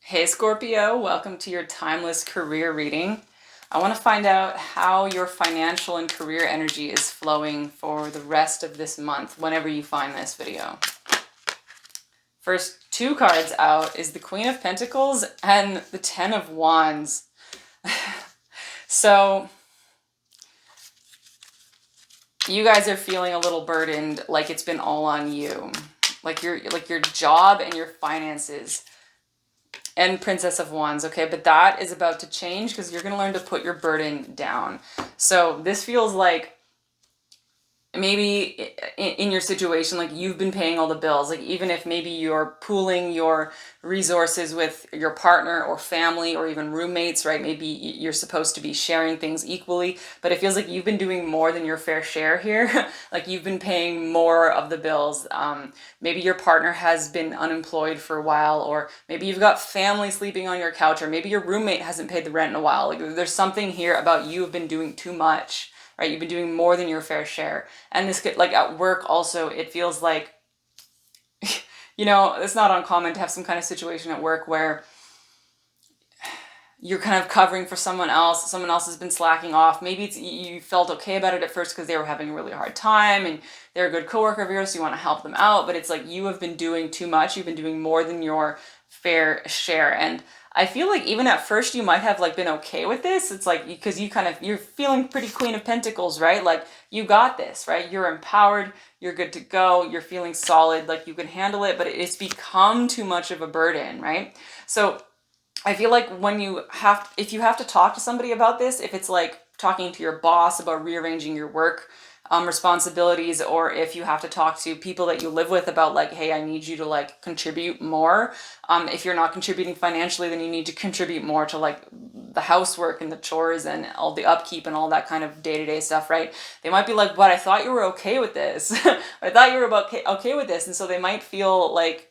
Hey Scorpio, welcome to your timeless career reading. I want to find out how your financial and career energy is flowing for the rest of this month, whenever you find this video. First two cards out is the Queen of Pentacles and the Ten of Wands. So you guys are feeling a little burdened, like it's been all on you. Like your job and your finances. And Princess of Wands, okay? But that is about to change because you're going to learn to put your burden down. So this feels like maybe in your situation, like you've been paying all the bills. Like even if maybe you're pooling your resources with your partner or family or even roommates, right? Maybe you're supposed to be sharing things equally, but it feels like you've been doing more than your fair share here. Like you've been paying more of the bills. Maybe your partner has been unemployed for a while, or maybe you've got family sleeping on your couch, or maybe your roommate hasn't paid the rent in a while. Like there's something here about you have been doing too much. Right? You've been doing more than your fair share. And this could, like at work also, it feels like, it's not uncommon to have some kind of situation at work where you're kind of covering for someone else has been slacking off. Maybe you felt okay about it at first because they were having a really hard time and they're a good coworker of yours, so you want to help them out, but it's like you have been doing too much. You've been doing more than your fair share. And I feel like even at first you might have like been okay with this. It's like because you're feeling pretty Queen of Pentacles, right? Like you got this, right? You're empowered, you're good to go, you're feeling solid, like you can handle it, but it's become too much of a burden, right? So I feel like if you have to talk to somebody about this, if it's like talking to your boss about rearranging your work responsibilities, or if you have to talk to people that you live with about like, hey, I need you to like contribute more. If you're not contributing financially, then you need to contribute more to like the housework and the chores and all the upkeep and all that kind of day-to-day stuff, right? They might be like, but I thought you were okay with this. I thought you were okay with this. And so they might feel like,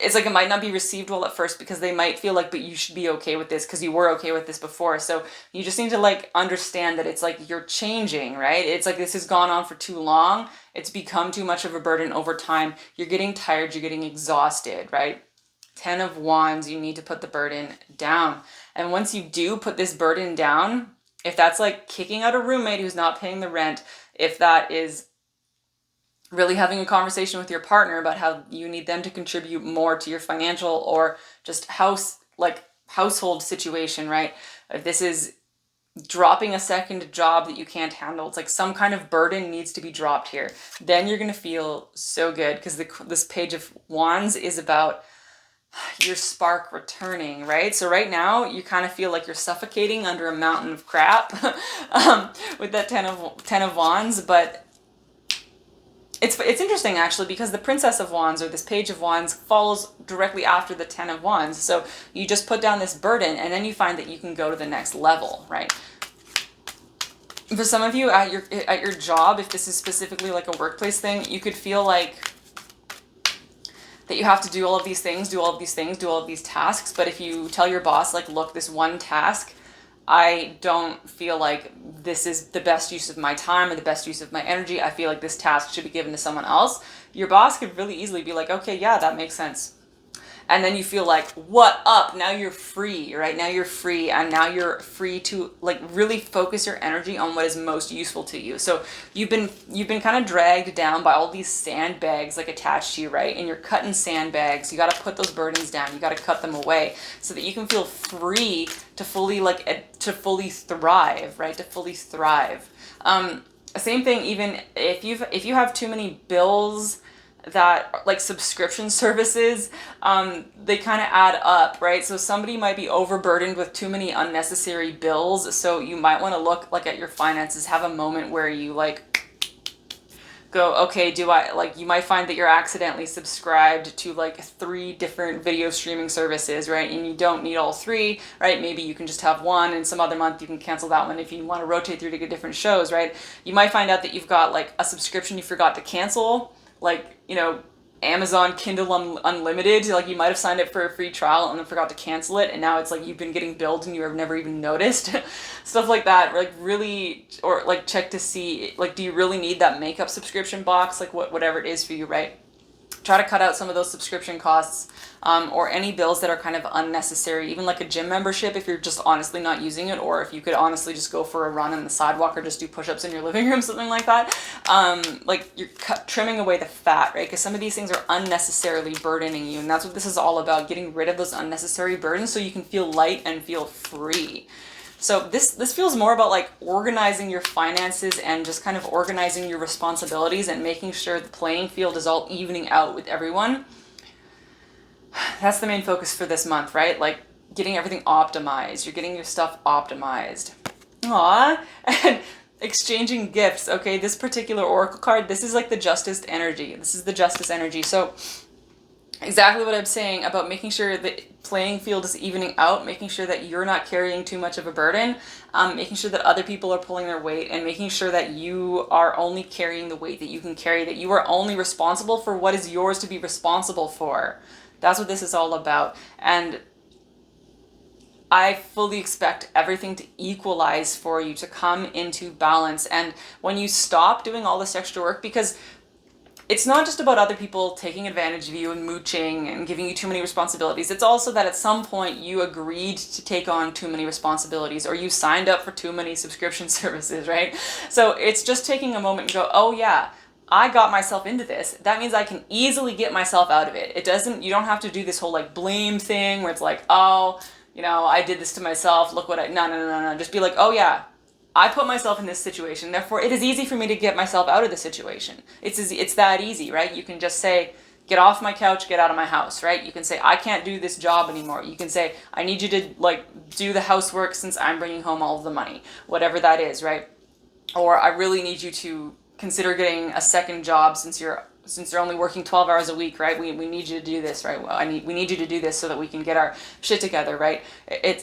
it's like it might not be received well at first because they might feel like, but you should be okay with this because you were okay with this before. So you just need to like understand that it's like you're changing, right? It's like this has gone on for too long. It's become too much of a burden over time. You're getting tired, you're getting exhausted, right? 10 of Wands, you need to put the burden down. And once you do put this burden down, if that's like kicking out a roommate who's not paying the rent, if that is really having a conversation with your partner about how you need them to contribute more to your financial or just household situation, right? If this is dropping a second job that you can't handle, it's like some kind of burden needs to be dropped here. Then you're going to feel so good because this Page of Wands is about your spark returning, right? So right now you kind of feel like you're suffocating under a mountain of crap with that 10 of Wands, but it's interesting actually because the Princess of Wands or this Page of Wands follows directly after the 10 of Wands. So you just put down this burden and then you find that you can go to the next level, right? For some of you at your job, if this is specifically like a workplace thing, you could feel like that you have to do all of these things, do all of these tasks. But if you tell your boss, like, look, this one task, I don't feel like this is the best use of my time or the best use of my energy. I feel like this task should be given to someone else. Your boss could really easily be like, okay, yeah, that makes sense. And then you feel like, what up? Now you're free, right? Now you're free, and now you're free to like really focus your energy on what is most useful to you. So you've been kind of dragged down by all these sandbags like attached to you, right? And you're cutting sandbags. You got to put those burdens down. You got to cut them away so that you can feel free to fully thrive, right? To fully thrive. Same thing, even if you have too many bills that like subscription services, they kind of add up, right? So somebody might be overburdened with too many unnecessary bills. So you might want to look like at your finances, have a moment where you like go, okay, you might find that you're accidentally subscribed to like 3 different video streaming services, right? And you don't need all 3, right? Maybe you can just have one, and some other month you can cancel that one if you want to rotate through to get different shows, right? You might find out that you've got like a subscription you forgot to cancel, like, Amazon Kindle Unlimited, like you might have signed up for a free trial and then forgot to cancel it, and now it's like you've been getting billed and you have never even noticed. Stuff like that, like really, or like check to see, like, do you really need that makeup subscription box, like whatever it is for you, right? Try to cut out some of those subscription costs, or any bills that are kind of unnecessary, even like a gym membership if you're just honestly not using it, or if you could honestly just go for a run on the sidewalk or just do push-ups in your living room, something like that. Like you're trimming away the fat, right? Because some of these things are unnecessarily burdening you, and that's what this is all about, getting rid of those unnecessary burdens so you can feel light and feel free. So this feels more about like organizing your finances and just kind of organizing your responsibilities and making sure the playing field is all evening out with everyone. That's the main focus for this month, right? Like getting everything optimized. You're getting your stuff optimized. Aww. And exchanging gifts. Okay, this particular oracle card, this is like the justice energy. This is the justice energy. So exactly what I'm saying about making sure the playing field is evening out, making sure that you're not carrying too much of a burden, making sure that other people are pulling their weight, and making sure that you are only carrying the weight that you can carry, that you are only responsible for what is yours to be responsible for. That's what this is all about. And I fully expect everything to equalize for you, to come into balance. And when you stop doing all this extra work, because it's not just about other people taking advantage of you and mooching and giving you too many responsibilities. It's also that at some point you agreed to take on too many responsibilities, or you signed up for too many subscription services, right? So it's just taking a moment and go, oh yeah, I got myself into this. That means I can easily get myself out of it. You don't have to do this whole like blame thing where it's like, oh, I did this to myself. Look what no. Just be like, oh yeah, I put myself in this situation, therefore it is easy for me to get myself out of the situation. It's that easy, right? You can just say, get off my couch, get out of my house, right? You can say, I can't do this job anymore. You can say, I need you to like do the housework since I'm bringing home all of the money, whatever that is, right? Or I really need you to consider getting a second job since you're only working 12 hours a week, right? We need you to do this, right? We need you to do this so that we can get our shit together, right?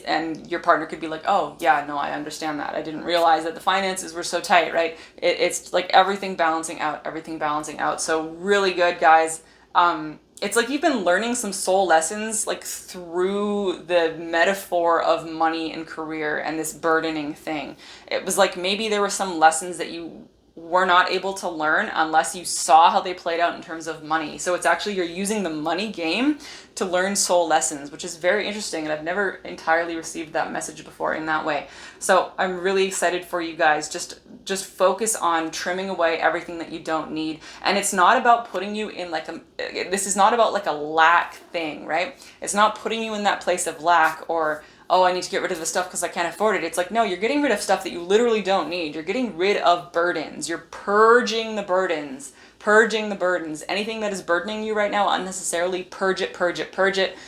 And your partner could be like, oh yeah, no, I understand that. I didn't realize that the finances were so tight, right? It's like everything balancing out. So really good, guys. It's like you've been learning some soul lessons like through the metaphor of money and career and this burdening thing. It was like maybe there were some lessons that you were not able to learn unless you saw how they played out in terms of money. So it's actually, you're using the money game to learn soul lessons, which is very interesting. And I've never entirely received that message before in that way. So I'm really excited for you guys. Just focus on trimming away everything that you don't need. And it's not about putting you in this is not about like a lack thing, right? It's not putting you in that place of lack or, oh, I need to get rid of the stuff because I can't afford it. It's like, no, you're getting rid of stuff that you literally don't need. You're getting rid of burdens. You're purging the burdens. Anything that is burdening you right now unnecessarily, purge it.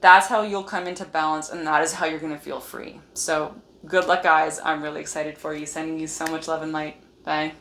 That's how you'll come into balance, and that is how you're going to feel free. So good luck, guys. I'm really excited for you. Sending you so much love and light. Bye.